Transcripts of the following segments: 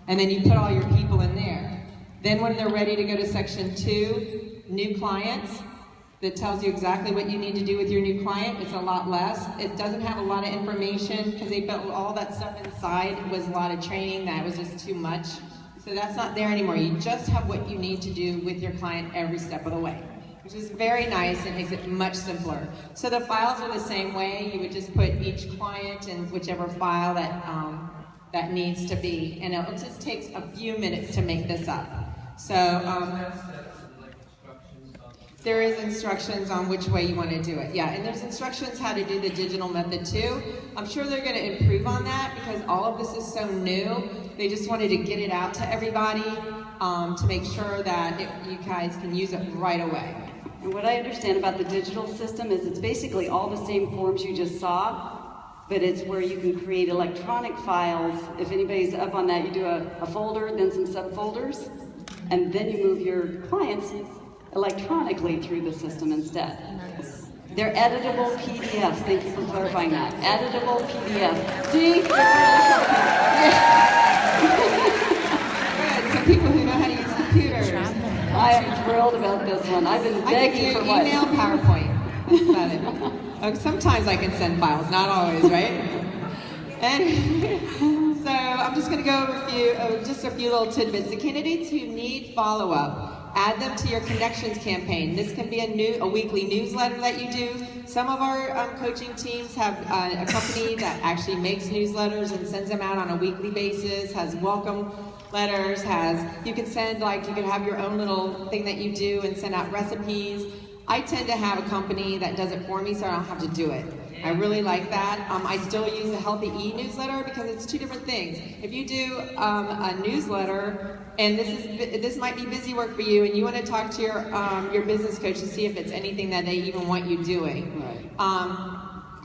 And then you put all your people in there. Then when they're ready to go to section 2, new clients, that tells you exactly what you need to do with your new client. It's a lot less. It doesn't have a lot of information because they built all that stuff inside. It was a lot of training that was just too much. So that's not there anymore. You just have what you need to do with your client every step of the way, which is very nice and makes it much simpler. So the files are the same way. You would just put each client in whichever file that needs to be, and it just takes a few minutes to make this up. So there is instructions on which way you want to do it. Yeah, and there's instructions how to do the digital method too. I'm sure they're going to improve on that because all of this is so new. They just wanted to get it out to everybody to make sure that you guys can use it right away. And what I understand about the digital system is it's basically all the same forms you just saw, but it's where you can create electronic files. If anybody's up on that, you do a folder, then some subfolders, and then you move your clients electronically through the system instead. They're editable PDFs. Thank you for clarifying that. Editable PDFs. See? Good. So people who know how to use computers. I am thrilled about this one. I've been begging for one. Email, PowerPoint. That's about it. Sometimes I can send files, not always, right? And so I'm just going to go over just a few little tidbits. The candidates who need follow-up, add them to your connections campaign. This can be a weekly newsletter that you do. Some of our coaching teams have a company that actually makes newsletters and sends them out on a weekly basis, has welcome letters, you can send, you can have your own little thing that you do and send out recipes. I tend to have a company that does it for me so I don't have to do it. I really like that. I still use a Healthy E-newsletter because it's two different things. If you do a newsletter, and this might be busy work for you, and you want to talk to your business coach to see if it's anything that they even want you doing. Right.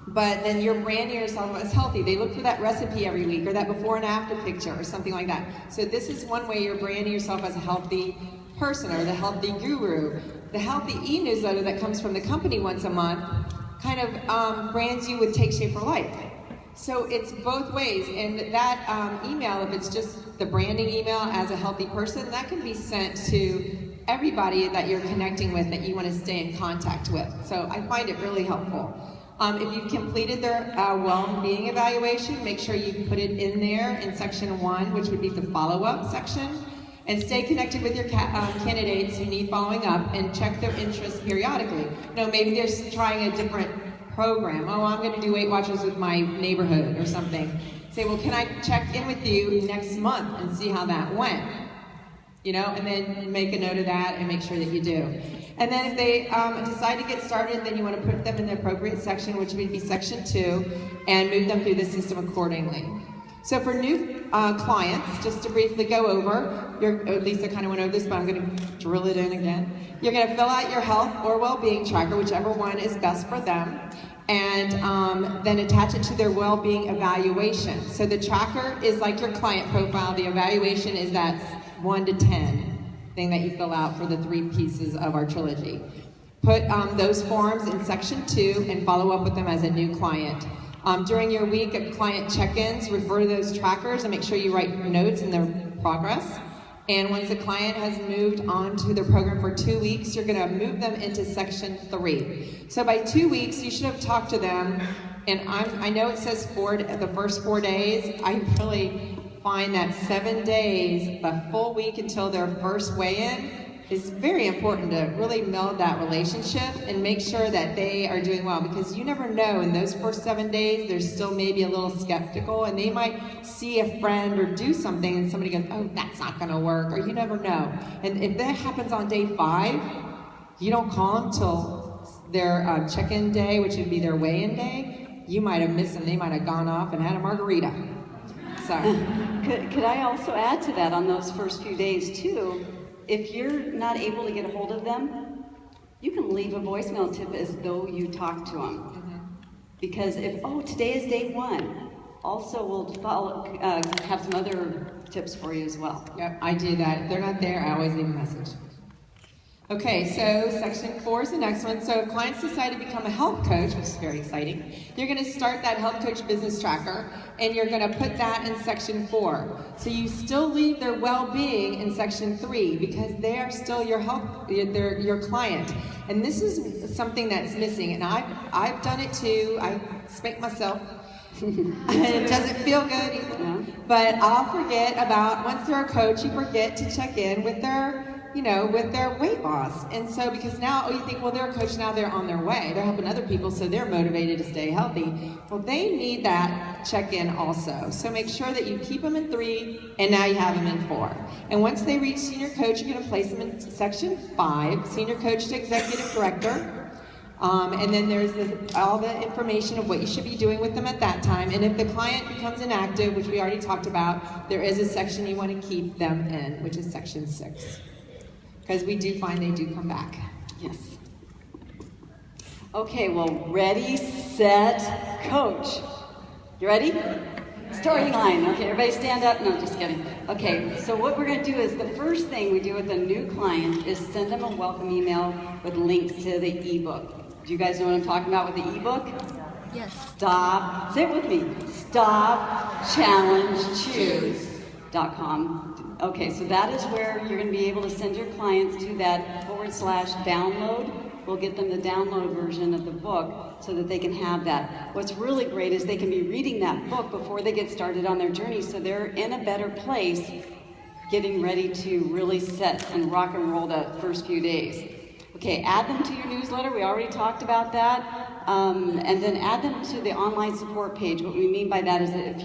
But then you're branding yourself as healthy. They look for that recipe every week or that before and after picture or something like that. So this is one way you're branding yourself as a healthy person or the healthy guru. The Healthy E-newsletter that comes from the company once a month kind of brands you with Take Shape for Life. So it's both ways, and that email, if it's just the branding email as a healthy person, that can be sent to everybody that you're connecting with that you want to stay in contact with. So I find it really helpful. If you've completed their well-being evaluation, make sure you put it in there in section 1, which would be the follow-up section. And stay connected with your candidates who need following up and check their interests periodically. Maybe they're trying a different program. Oh, I'm going to do Weight Watchers with my neighborhood or something. Say, well, can I check in with you next month and see how that went? And then make a note of that and make sure that you do. And then if they decide to get started, then you want to put them in the appropriate section, which would be section 2, and move them through the system accordingly. So for new clients, just to briefly go over, at least I kind of went over this, but I'm going to drill it in again. You're going to fill out your health or well-being tracker, whichever one is best for them, and then attach it to their well-being evaluation. So the tracker is like your client profile. The evaluation is that 1 to 10 thing that you fill out for the 3 pieces of our trilogy. Put those forms in section 2 and follow up with them as a new client. During your week of client check-ins, refer to those trackers and make sure you write notes in their progress. And once the client has moved on to their program for 2 weeks, you're going to move them into section 3. So by 2 weeks, you should have talked to them. And I know it says the first 4 days. I really find that 7 days, the full week until their first weigh-in, is very important to really meld that relationship and make sure that they are doing well, because you never know, in those first 7 days, they're still maybe a little skeptical, and they might see a friend or do something and somebody goes, oh, that's not gonna work, or you never know. And if that happens on day 5, you don't call them till their check-in day, which would be their weigh-in day, you might have missed them. They might have gone off and had a margarita. So. Could I also add to that on those first few days too? If you're not able to get a hold of them, you can leave a voicemail tip as though you talked to them. Mm-hmm. Because today is day 1, also we'll have some other tips for you as well. Yep, I do that. If they're not there, I always leave a message. Okay, so section 4 is the next one. So if clients decide to become a health coach, which is very exciting, you're going to start that health coach business tracker, and you're going to put that in section 4. So you still leave their well-being in section 3 because they are still your your client. And this is something that's missing, and I've done it too. I spank myself. It doesn't feel good either. But I'll forget about, once they're a coach, you forget to check in with their with their weight loss. And so, because now, you think, well, they're a coach, now they're on their way. They're helping other people, so they're motivated to stay healthy. Well, they need that check-in also. So make sure that you keep them in 3, and now you have them in 4. And once they reach senior coach, you're going to place them in section 5, senior coach to executive director. And then there's all the information of what you should be doing with them at that time. And if the client becomes inactive, which we already talked about, there is a section you want to keep them in, which is section 6. Because we do find they do come back. Yes. Okay, well, ready, set, coach. You ready? Storyline. Okay, everybody stand up. No, just kidding. Okay, so what we're going to do is, the first thing we do with a new client is send them a welcome email with links to the ebook. Do you guys know what I'm talking about with the ebook? Yes. Stop. Say it with me. StopChallengeChoose.com. Okay, so that is where you're going to be able to send your clients to that /download. We'll get them the download version of the book so that they can have that. What's really great is they can be reading that book before they get started on their journey, so they're in a better place getting ready to really set and rock and roll that first few days. Okay, add them to your newsletter. We already talked about that. And then add them to the online support page. What we mean by that is that if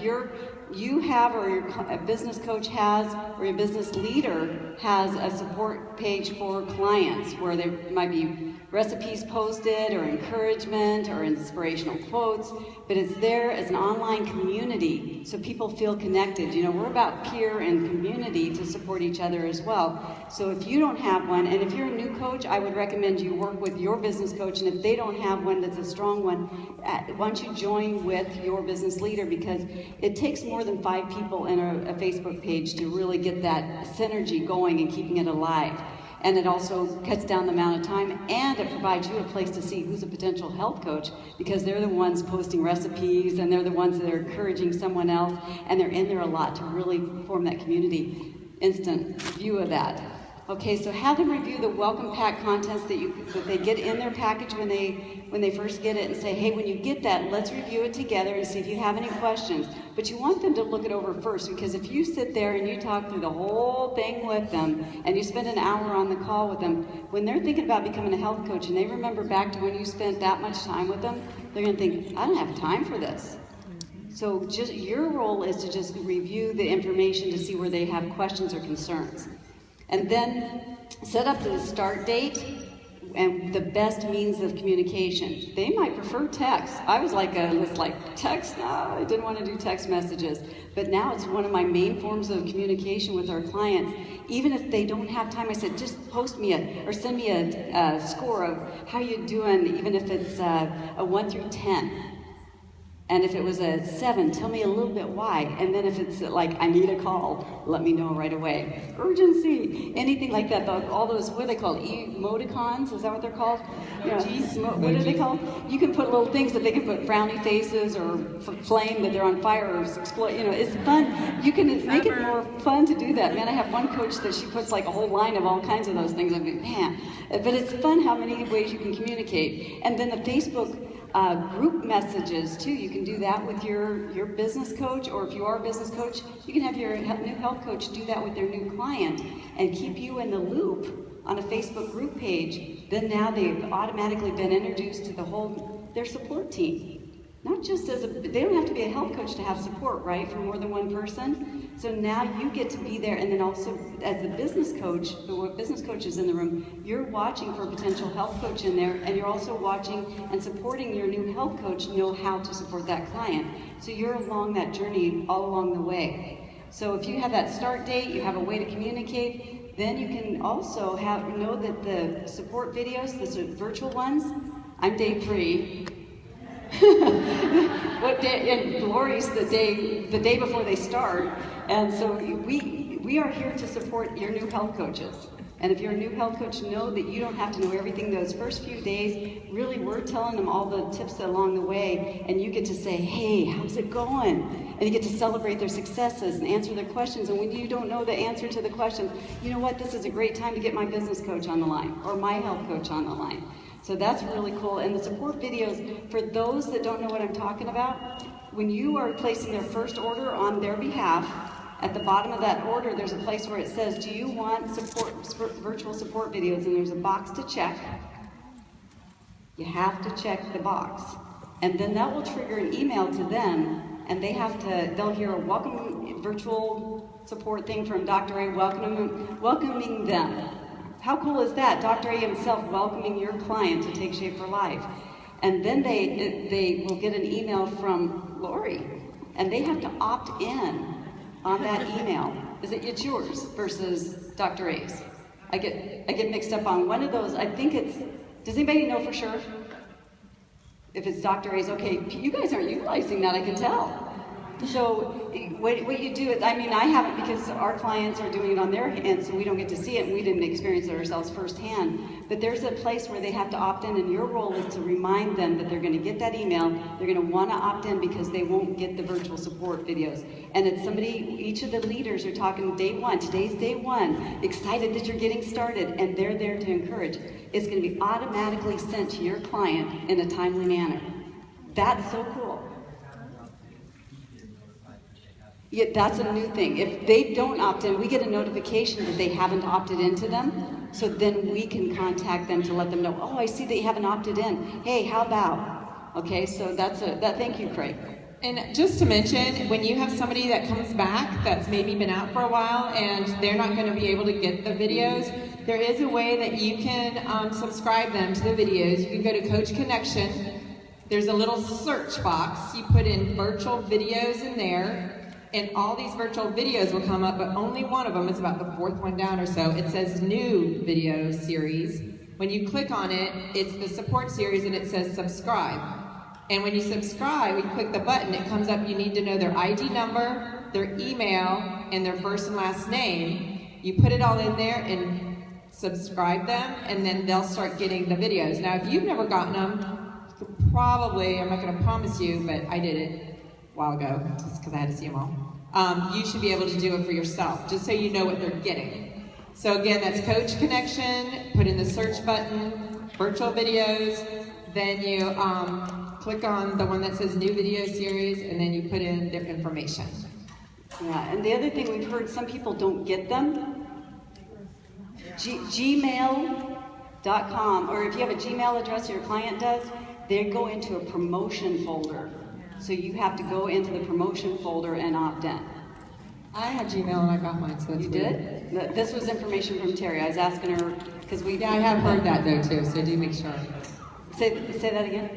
you have, or your business coach has, or your business leader has a support page for clients where there might be recipes posted, or encouragement, or inspirational quotes, but it's there as an online community so people feel connected. We're about peer and community to support each other as well. So if you don't have one, and if you're a new coach, I would recommend you work with your business coach, and if they don't have one that's a strong one, why don't you join with your business leader, because it takes more than 5 people in a Facebook page to really get that synergy going and keeping it alive. And it also cuts down the amount of time, and it provides you a place to see who's a potential health coach, because they're the ones posting recipes, and they're the ones that are encouraging someone else, and they're in there a lot to really form that community instant view of that. Okay, so have them review the welcome pack contents that they get in their package when they first get it, and say, hey, when you get that, let's review it together and see if you have any questions. But you want them to look it over first, because if you sit there and you talk through the whole thing with them, and you spend an hour on the call with them, when they're thinking about becoming a health coach and they remember back to when you spent that much time with them, they're going to think, I don't have time for this. So just your role is to just review the information to see where they have questions or concerns. And then set up the start date and the best means of communication. They might prefer text. I was like text? No, I didn't want to do text messages. But now it's one of my main forms of communication with our clients. Even if they don't have time, I said, just post me or send me a score of how you're doing, even if it's a 1 through 10. And if it was a 7, tell me a little bit why. And then if it's like, I need a call, let me know right away. Urgency, anything like that. All those, what are they called? Emoticons, is that what they're called? What are they called? You can put little things that they can put frowny faces, or flame that they're on fire, or explode. It's fun. You can make it more fun to do that. Man, I have one coach that she puts like a whole line of all kinds of those things. I mean, man, but it's fun how many ways you can communicate. And then the Facebook group messages too. You can do that with your business coach, or if you are a business coach, you can have your new health coach do that with their new client and keep you in the loop on a Facebook group page. Then now they've automatically been introduced to their support team. Not just they don't have to be a health coach to have support, right, for more than one person. So now you get to be there, and then also as the business coach, the business coach is in the room, you're watching for a potential health coach in there, and you're also watching and supporting your new health coach know how to support that client. So you're along that journey all along the way. So if you have that start date, you have a way to communicate, then you can also know that the support videos, the virtual ones, I'm day 3. What day? And Lori's the day before they start, and so we are here to support your new health coaches. And if you're a new health coach, know that you don't have to know everything those first few days. Really, we're telling them all the tips along the way, and you get to say, hey, how's it going? And you get to celebrate their successes and answer their questions. And when you don't know the answer to the questions, you know what, this is a great time to get my business coach on the line or my health coach on the line. So that's really cool. And the support videos, for those that don't know what I'm talking about, when you are placing their first order on their behalf, at the bottom of that order, there's a place where it says, do you want virtual support videos? And there's a box to check. You have to check the box. And then that will trigger an email to them, and they'll hear a welcome virtual support thing from Dr. A welcoming them. How cool is that? Dr. A himself welcoming your client to Take Shape for Life. And then they will get an email from Lori, and they have to opt in on that email. It's yours versus Dr. A's. I get mixed up on one of those. I think it's, does anybody know for sure? If it's Dr. A's, okay, you guys aren't utilizing that, I can tell. So what you do is, I mean, I haven't, because our clients are doing it on their end, so we don't get to see it, and we didn't experience it ourselves firsthand. But there's a place where they have to opt in, and your role is to remind them that they're going to get that email. They're going to want to opt in because they won't get the virtual support videos. And it's somebody, each of the leaders are talking day one. Today's day one. Excited that you're getting started, and they're there to encourage. It's going to be automatically sent to your client in a timely manner. That's so cool. Yeah, that's a new thing. If they don't opt in, we get a notification that they haven't opted into them, so then we can contact them to let them know, oh, I see that you haven't opted in. Hey, how about? Okay, so thank you, Craig. And just to mention, when you have somebody that comes back that's maybe been out for a while and they're not going to be able to get the videos, there is a way that you can subscribe them to the videos. You can go to Coach Connection. There's a little search box. You put in virtual videos in there, and all these virtual videos will come up, but only one of them is about the fourth one down or so. It says new video series. When you click on it, it's the support series and it says subscribe. And when you subscribe, you click the button, it comes up, you need to know their ID number, their email, and their first and last name. You put it all in there and subscribe them, and then they'll start getting the videos. Now, if you've never gotten them, probably, I'm not gonna promise you, but I did it a while ago, just because I had to see them all. You should be able to do it for yourself, just so you know what they're getting. So again, that's Coach Connection, put in the search button, virtual videos, then you click on the one that says new video series, and then you put in their information. Yeah, and the other thing we've heard, some people don't get them. Gmail.com, or if you have a Gmail address or your client does, they go into a promotion folder. So you have to go into the promotion folder and opt in. I had Gmail and I got mine, so that's You weird. did? This was information from Terry. I was asking her, because we... Yeah, I have heard that though too, so do make sure. Say that again?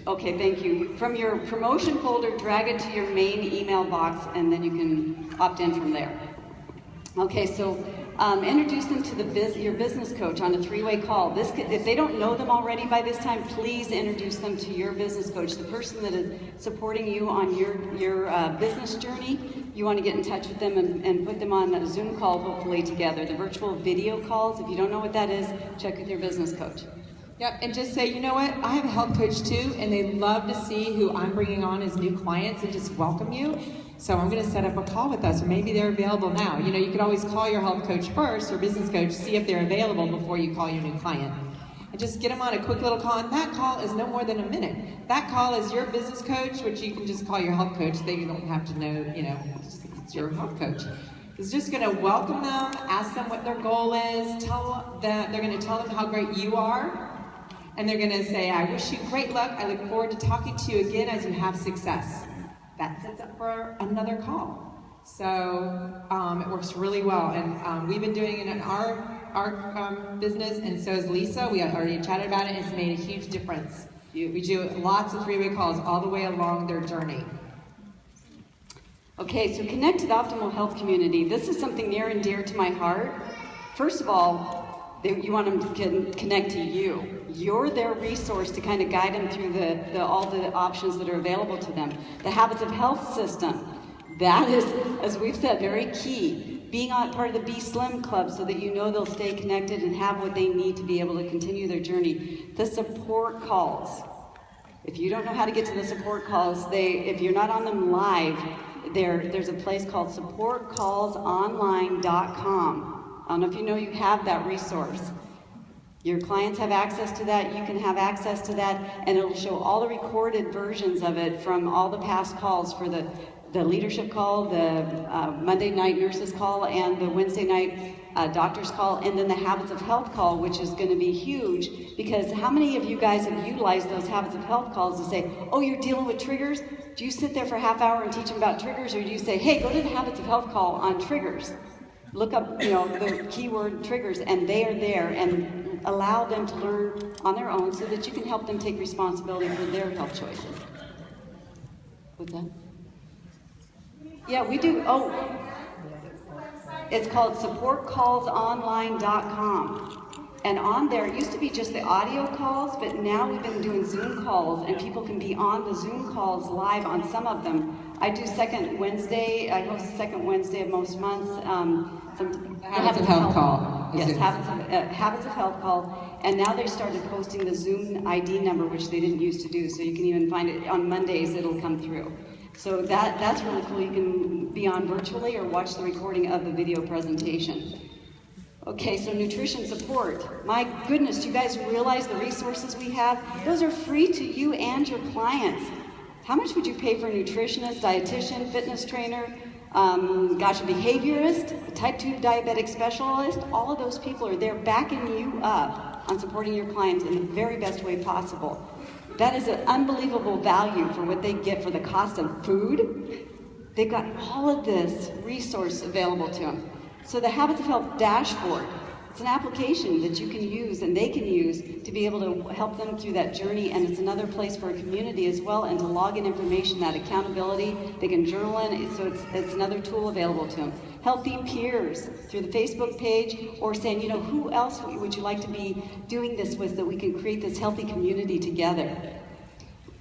Okay, thank you. From your promotion folder, drag it to your main email box, and then you can opt in from there. Okay, so introduce them to your business coach on a three-way call. If they don't know them already by this time, please introduce them to your business coach, the person that is supporting you on your business journey. You want to get in touch with them and put them on a Zoom call, hopefully together. The virtual video calls, if you don't know what that is, check with your business coach. Yep, and just say, you know what, I have a health coach too, and they love to see who I'm bringing on as new clients and just welcome you. So I'm going to set up a call with us, or maybe they're available now. You know, you could always call your health coach first, or business coach, see if they're available before you call your new client. And just get them on a quick little call, and that call is no more than a minute. That call is your business coach, which you can just call your health coach. They don't have to know, you know, it's your health coach. It's just going to welcome them, ask them what their goal is, they're going to tell them how great you are, and they're going to say, I wish you great luck. I look forward to talking to you again as you have success. That sets up for another call. So it works really well, and we've been doing it in our business, and so has Lisa. We already chatted about it. It's made a huge difference. We do lots of three-way calls all the way along their journey. Okay, so connect to the optimal health community. This is something near and dear to my heart. First of all, you want them to connect to you. You're their resource to kind of guide them through all the options that are available to them. The Habits of Health system, that is, as we've said, very key. being on part of the Be Slim Club so that you know they'll stay connected and have what they need to be able to continue their journey. The support calls. If you don't know how to get to the support calls, if you're not on them live, there's a place called supportcallsonline.com. I don't know if you know you have that resource. Your clients have access to that, you can have access to that, and it'll show all the recorded versions of it from all the past calls for the leadership call, the Monday night nurses call, and the Wednesday night doctors call, and then the Habits of Health call, which is going to be huge, because how many of you guys have utilized those Habits of Health calls to say, oh, you're dealing with triggers? Do you sit there for a half hour and teach them about triggers, or do you say, hey, go to the Habits of Health call on triggers? Look up, the keyword triggers, and they are there, and allow them to learn on their own so that you can help them take responsibility for their health choices. What's that? Yeah, we do. Oh, it's called supportcallsonline.com. And on there, it used to be just the audio calls, but now we've been doing Zoom calls, and people can be on the Zoom calls live on some of them. I do second Wednesday. I host second Wednesday of most months. Habits of Health call. Yes, Habits of Health call. And now they started posting the Zoom ID number, which they didn't used to do. So you can even find it on Mondays. It'll come through. So that's really cool. You can be on virtually or watch the recording of the video presentation. Okay, so nutrition support. My goodness, do you guys realize the resources we have? Those are free to you and your clients. How much would you pay for a nutritionist, dietitian, fitness trainer, a behaviorist, a type 2 diabetic specialist? All of those people are there backing you up on supporting your clients in the very best way possible. That is an unbelievable value for what they get for the cost of food. They've got all of this resource available to them. So the Habits of Health dashboard, it's an application that you can use and they can use to be able to help them through that journey, and it's another place for a community as well, and to log in information, that accountability, they can journal in, so it's another tool available to them. Healthy peers through the Facebook page, or saying, who else would you like to be doing this with, that we can create this healthy community together.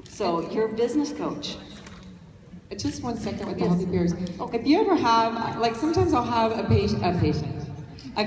So you're a business coach. Just 1 second with the healthy peers. Okay. If you ever have, sometimes I'll have a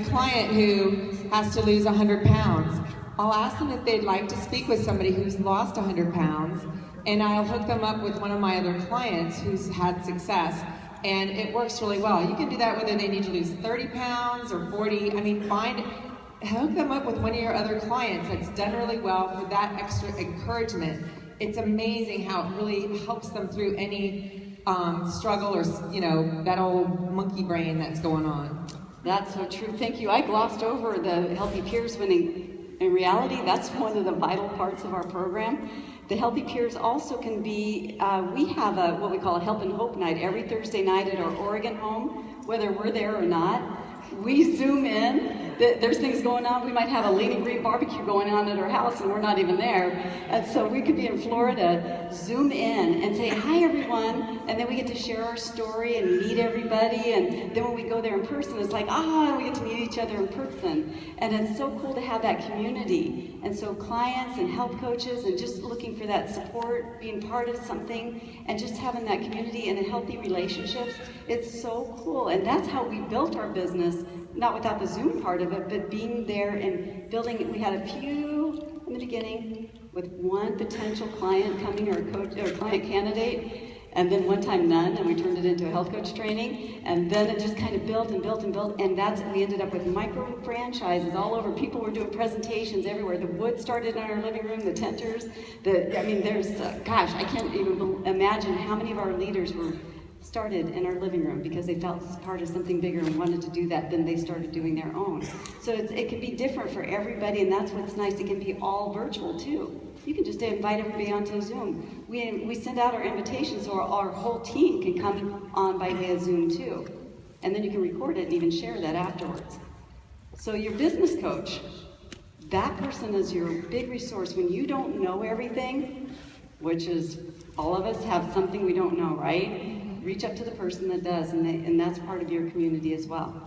client who has to lose 100 pounds. I'll ask them if they'd like to speak with somebody who's lost 100 pounds, and I'll hook them up with one of my other clients who's had success, and it works really well. You can do that whether they need to lose 30 pounds or 40. Hook them up with one of your other clients that's done really well for that extra encouragement. It's amazing how it really helps them through any struggle or, that old monkey brain that's going on. That's so true. Thank you. I glossed over the Healthy Peers when in reality, that's one of the vital parts of our program. The Healthy Peers also can be, we have what we call a Help and Hope night every Thursday night at our Oregon home, whether we're there or not. We Zoom in. There's things going on. We might have a Lean and Green barbecue going on at our house and we're not even there. And so we could be in Florida, Zoom in and say, hi everyone. And then we get to share our story and meet everybody. And then when we go there in person, it's like, we get to meet each other in person. And it's so cool to have that community. And so clients and health coaches and just looking for that support, being part of something, and just having that community and healthy relationships, it's so cool. And that's how we built our business, not without the Zoom part of it, but being there and building it. We had a few in the beginning with one potential client coming, or coach or client candidate, and then one time none, and we turned it into a health coach training, and then it just kind of built and built and built, and we ended up with micro franchises all over. People were doing presentations everywhere. The wood started in our living room, the tenters, there's, I can't even imagine how many of our leaders were started in our living room because they felt part of something bigger and wanted to do that. Then they started doing their own. So it can be different for everybody, and that's what's nice. It can be all virtual too. You can just invite everybody onto Zoom. We send out our invitations so our whole team can come on by way of Zoom too. And then you can record it and even share that afterwards. So your business coach, that person is your big resource when you don't know everything, which is all of us have something we don't know, right? Reach up to the person that does, and that's part of your community as well.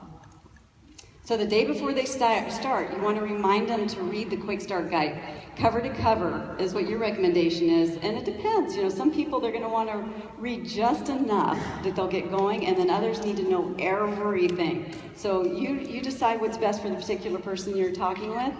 So the day before they start, you want to remind them to read the Quick Start Guide. Cover to cover is what your recommendation is, and it depends. You know, some people, they're going to want to read just enough that they'll get going, and then others need to know everything. So you decide what's best for the particular person you're talking with,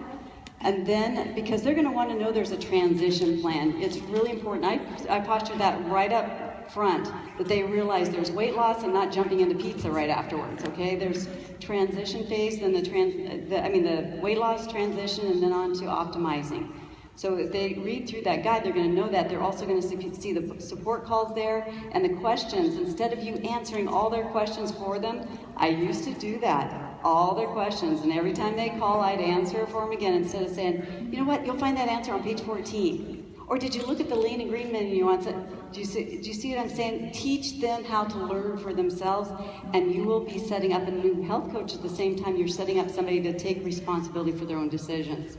and then, because they're going to want to know there's a transition plan. It's really important. I posture that right up front, that they realize there's weight loss and not jumping into pizza right afterwards, okay? There's transition phase, then the weight loss transition, and then on to optimizing. So if they read through that guide, they're going to know that. They're also going to see the support calls there and the questions. Instead of you answering all their questions for them, I used to do that, all their questions, and every time they call, I'd answer for them again instead of saying, you know what, you'll find that answer on page 14. Or did you look at the lean and green menu on it? Do you see what I'm saying? Teach them how to learn for themselves, and you will be setting up a new health coach at the same time you're setting up somebody to take responsibility for their own decisions.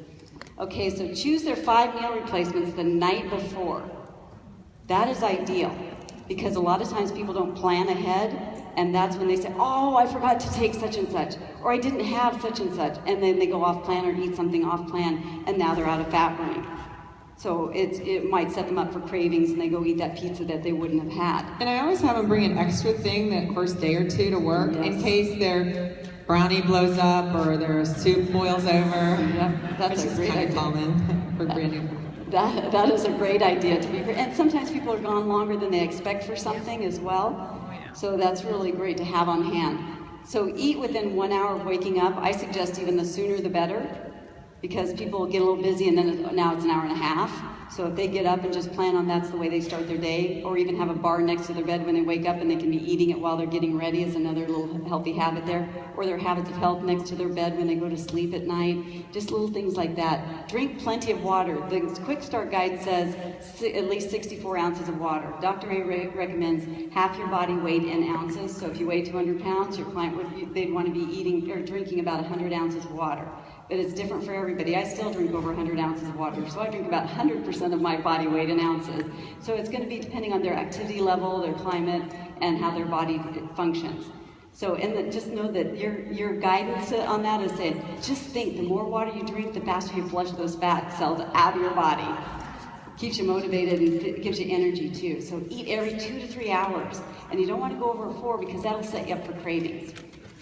Okay, so choose their 5 meal replacements the night before. That is ideal, because a lot of times people don't plan ahead, and that's when they say, oh, I forgot to take such and such, or I didn't have such and such, and then they go off plan or eat something off plan, and now they're out of fat burning. So it might set them up for cravings, and they go eat that pizza that they wouldn't have had. And I always have them bring an extra thing that first day or two to work, yes, in case their brownie blows up or their soup boils over. Yep, that's a great idea. Common for brand new. That is a great idea to be. And sometimes people are gone longer than they expect for something as well. So that's really great to have on hand. So eat within 1 hour of waking up. I suggest even the sooner the better, because people get a little busy and then now it's an hour and a half. So if they get up and just plan on that's the way they start their day, or even have a bar next to their bed when they wake up and they can be eating it while they're getting ready is another little healthy habit there. Or their habits of health next to their bed when they go to sleep at night. Just little things like that. Drink plenty of water. The Quick Start Guide says at least 64 ounces of water. Dr. A recommends half your body weight in ounces. So if you weigh 200 pounds, your client they'd want to be eating or drinking about 100 ounces of water. But it's different for everybody. I still drink over 100 ounces of water, so I drink about 100% of my body weight in ounces. So it's going to be depending on their activity level, their climate, and how their body functions. So just know that your guidance on that is saying, just think, the more water you drink, the faster you flush those fat cells out of your body. Keeps you motivated and it gives you energy too. So eat every 2 to 3 hours. And you don't want to go over 4 because that'll set you up for cravings.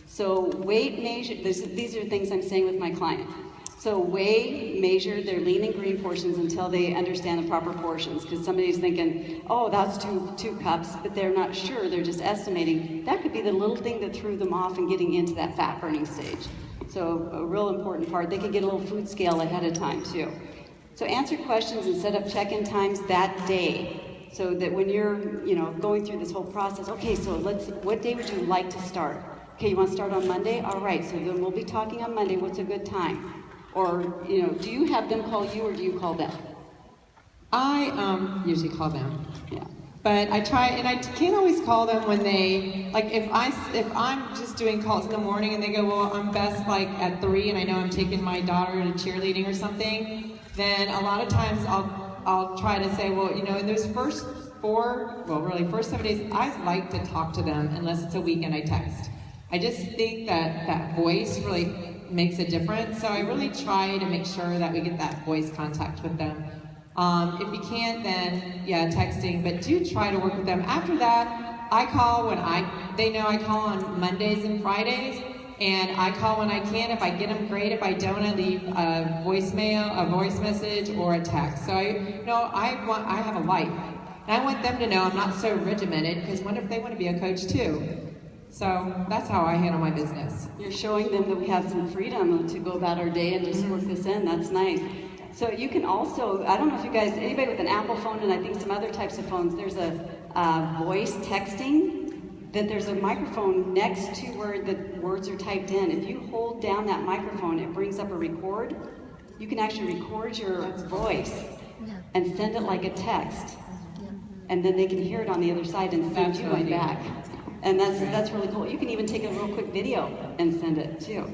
So weight measure, these are things I'm saying with my clients. So weigh, measure their lean and green portions until they understand the proper portions. Because somebody's thinking, oh, that's two cups, but they're not sure, they're just estimating. That could be the little thing that threw them off and getting into that fat burning stage. So a real important part. They could get a little food scale ahead of time too. So answer questions and set up check-in times that day. So that when you're going through this whole process, okay, so what day would you like to start? Okay, you want to start on Monday? All right, so then we'll be talking on Monday. What's a good time? Or, do you have them call you or do you call them? I usually call them. Yeah. But I try, and I can't always call them when they, like if I'm just doing calls in the morning and they go, well, I'm best like at 3 and I know I'm taking my daughter to cheerleading or something, then a lot of times I'll try to say, well, in those first 7 days, I like to talk to them unless it's a weekend I text. I just think that voice really makes a difference. So I really try to make sure that we get that voice contact with them. If you can't, then texting, but do try to work with them. After that, I call when they know I call on Mondays and Fridays, and I call when I can. If I get them, great. If I don't, I leave a voicemail, a voice message, or a text. So I have a life, and I want them to know I'm not so regimented, because what if they want to be a coach too? So that's how I handle my business. You're showing them that we have some freedom to go about our day and just work this in. That's nice. So you can also, I don't know if you guys, anybody with an Apple phone and I think some other types of phones, there's a voice texting, that there's a microphone next to where the words are typed in. If you hold down that microphone, it brings up a record. You can actually record your voice and send it like a text. And then they can hear it on the other side and send you one back. And that's really cool. You can even take a real quick video and send it too.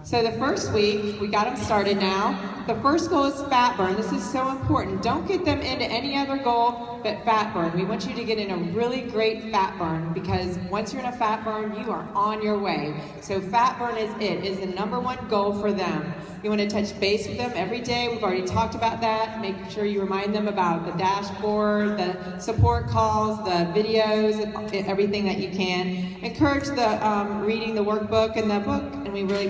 So the first week, we got them started now. The first goal is fat burn. This is so important. Don't get them into any other goal, but fat burn. We want you to get in a really great fat burn, because once you're in a fat burn, you are on your way. So fat burn is the number one goal for them. You want to touch base with them every day. We've already talked about that. Make sure you remind them about the dashboard, the support calls, the videos, everything that you can. Encourage the reading the workbook and the book, and we really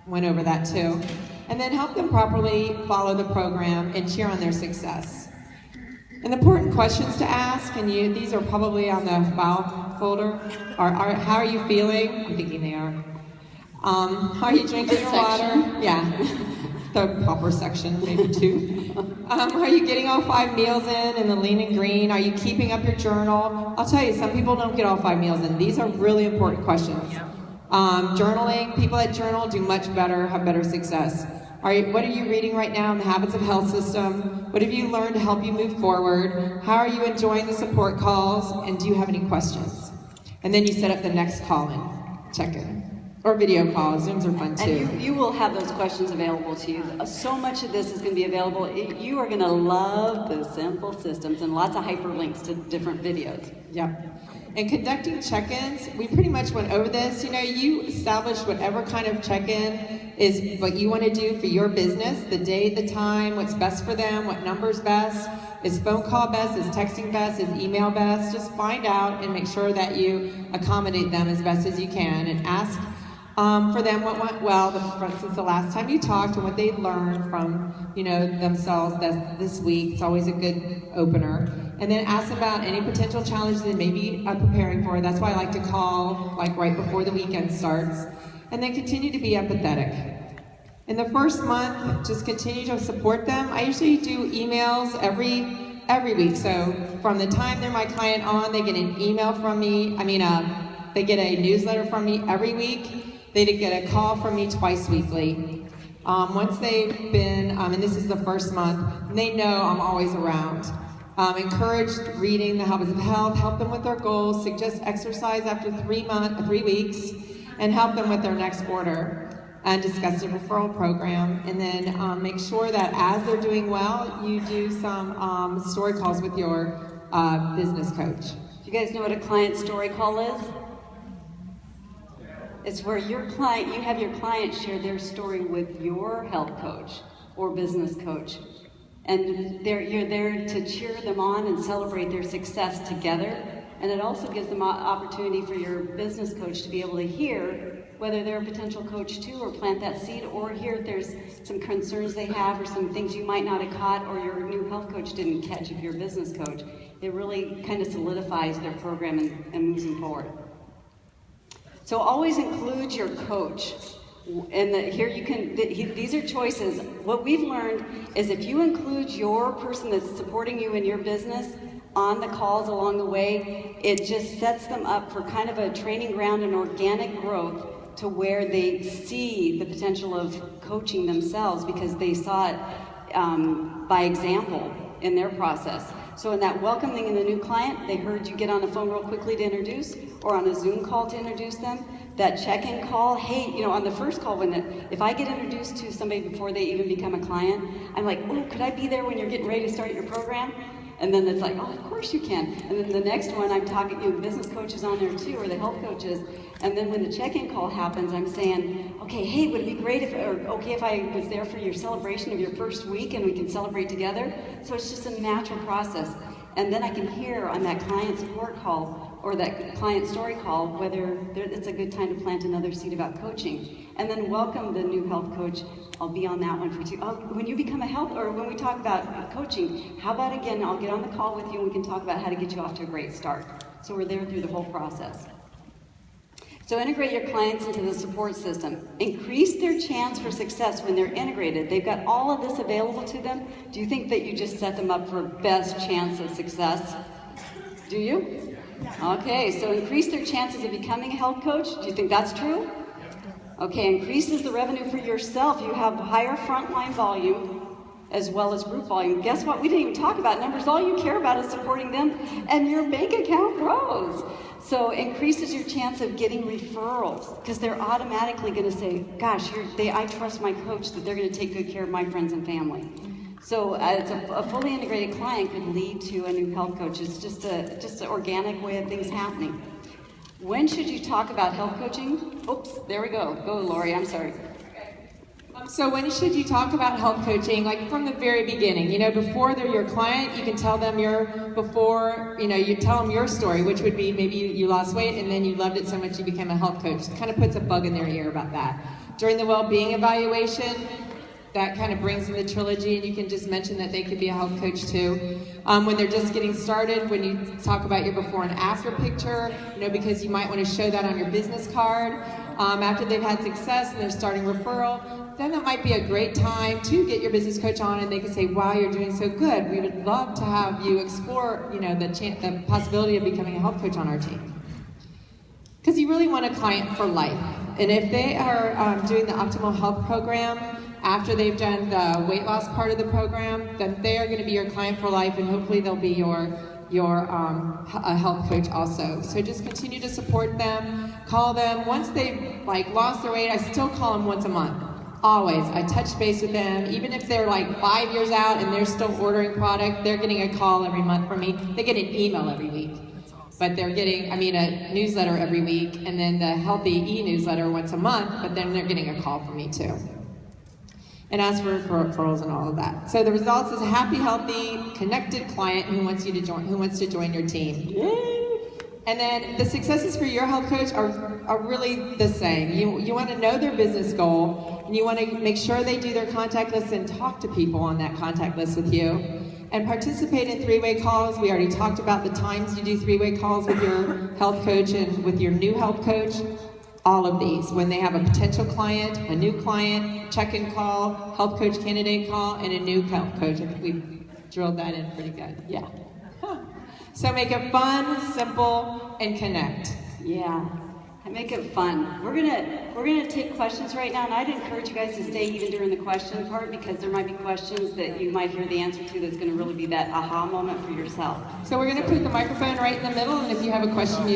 went over that too. And then help them properly follow the program and cheer on their success. And the important questions to ask, and these are probably on the file folder, are how are you feeling? I'm thinking they are. Are you drinking your water? Yeah, the proper section, maybe 2. Are you getting all 5 meals in the lean and green? Are you keeping up your journal? I'll tell you, some people don't get all 5 meals in. These are really important questions. Journaling, people that journal do much better, have better success. What are you reading right now in the Habits of Health system? What have you learned to help you move forward? How are you enjoying the support calls? And do you have any questions? And then you set up the next call-in, check-in, or video calls. Zooms are fun too. And you will have those questions available to you. So much of this is going to be available. You are going to love the simple systems and lots of hyperlinks to different videos. Yep. And conducting check-ins, we pretty much went over this. You establish whatever kind of check-in is what you want to do for your business, the date, the time, what's best for them, what number's best. Is phone call best? Is texting best? Is email best? Just find out and make sure that you accommodate them as best as you can, and ask for them what went well, for instance, the last time you talked, and what they learned from themselves this week. It's always a good opener. And then ask about any potential challenges they may be preparing for. That's why I like to call right before the weekend starts. And then continue to be empathetic. In the first month, just continue to support them. I usually do emails every week. So from the time they're my client on, they get an email from me. They get a newsletter from me every week. They get a call from me twice weekly. Once they've been, and this is the first month, they know I'm always around. Encourage reading the Habits of Health, help them with their goals, suggest exercise after 3 weeks, and help them with their next order, and discuss the referral program. And then make sure that as they're doing well, you do some story calls with your business coach. Do you guys know what a client story call is? It's where you have your client share their story with your health coach or business coach. And you're there to cheer them on and celebrate their success together. And it also gives them an opportunity for your business coach to be able to hear whether they're a potential coach too, or plant that seed, or hear if there's some concerns they have or some things you might not have caught or your new health coach didn't catch if you're a business coach. It really kind of solidifies their program and moves them forward. So always include your coach. And these are choices. What we've learned is if you include your person that's supporting you in your business on the calls along the way, it just sets them up for kind of a training ground and organic growth to where they see the potential of coaching themselves because they saw it by example in their process. So in that welcoming in the new client, they heard you get on the phone real quickly to introduce, or on a Zoom call to introduce them. That check-in call, hey, on the first call, if I get introduced to somebody before they even become a client, I'm like, oh, could I be there when you're getting ready to start your program? And then it's like, oh, of course you can. And then the next one, I'm talking, business coaches on there too, or the health coaches. And then when the check-in call happens, I'm saying, okay, hey, would it be great if I was there for your celebration of your first week and we can celebrate together? So it's just a natural process. And then I can hear on that client support call or that client story call whether it's a good time to plant another seed about coaching. And then welcome the new health coach. I'll be on that one for you. When you become a health, or when we talk about coaching, how about again, I'll get on the call with you and we can talk about how to get you off to a great start. So we're there through the whole process. So integrate your clients into the support system. Increase their chance for success when they're integrated. They've got all of this available to them. Do you think that you just set them up for best chance of success? Do you? Okay, so increase their chances of becoming a health coach. Do you think that's true? Okay, increases the revenue for yourself. You have higher frontline volume as well as group volume. Guess what? We didn't even talk about numbers. All you care about is supporting them, and your bank account grows. So increases your chance of getting referrals because they're automatically going to say, gosh, I trust my coach that they're going to take good care of my friends and family. So it's a fully integrated client could lead to a new health coach. It's just an organic way of things happening. When should you talk about health coaching? Oops, there we go. Go, Lori, I'm sorry. So when should you talk about health coaching? Like from the very beginning, you know, before they're your client, you can tell them you tell them your story, which would be maybe you lost weight and then you loved it so much you became a health coach. It kind of puts a bug in their ear about that. During the well-being evaluation, that kind of brings in the trilogy, and you can just mention that they could be a health coach too. When they're just getting started, when you talk about your before and after picture, you know, because you might want to show that on your business card. After they've had success and they're starting referral, then that might be a great time to get your business coach on, and they can say, wow, you're doing so good. We would love to have you explore, you know, the possibility of becoming a health coach on our team. Because you really want a client for life. And if they are doing the optimal health program, after they've done the weight loss part of the program, then they are going to be your client for life, and hopefully they'll be a health coach also. So just continue to support them, call them. Once they've lost their weight, I still call them once a month. Always. I touch base with them. Even if they're 5 years out and they're still ordering product, they're getting a call every month from me. They get an email every week. But they're getting, a newsletter every week, and then the healthy e-newsletter once a month, but then they're getting a call from me too. And ask for referrals and all of that. So the results is a happy, healthy, connected client who wants to join your team. Yay! And then the successes for your health coach are really the same. You want to know their business goal, and you want to make sure they do their contact list and talk to people on that contact list with you. And participate in three-way calls. We already talked about the times you do three-way calls with your health coach and with your new health coach. All of these, when they have a potential client, a new client, check-in call, health coach candidate call, and a new health coach. I think we drilled that in pretty good. Yeah. Huh. So make it fun, simple, and connect. Yeah. And make it fun. We're gonna take questions right now, and I'd encourage you guys to stay even during the question part, because there might be questions that you might hear the answer to that's going to really be that aha moment for yourself. So we're going to put the microphone right in the middle, and if you have a question, you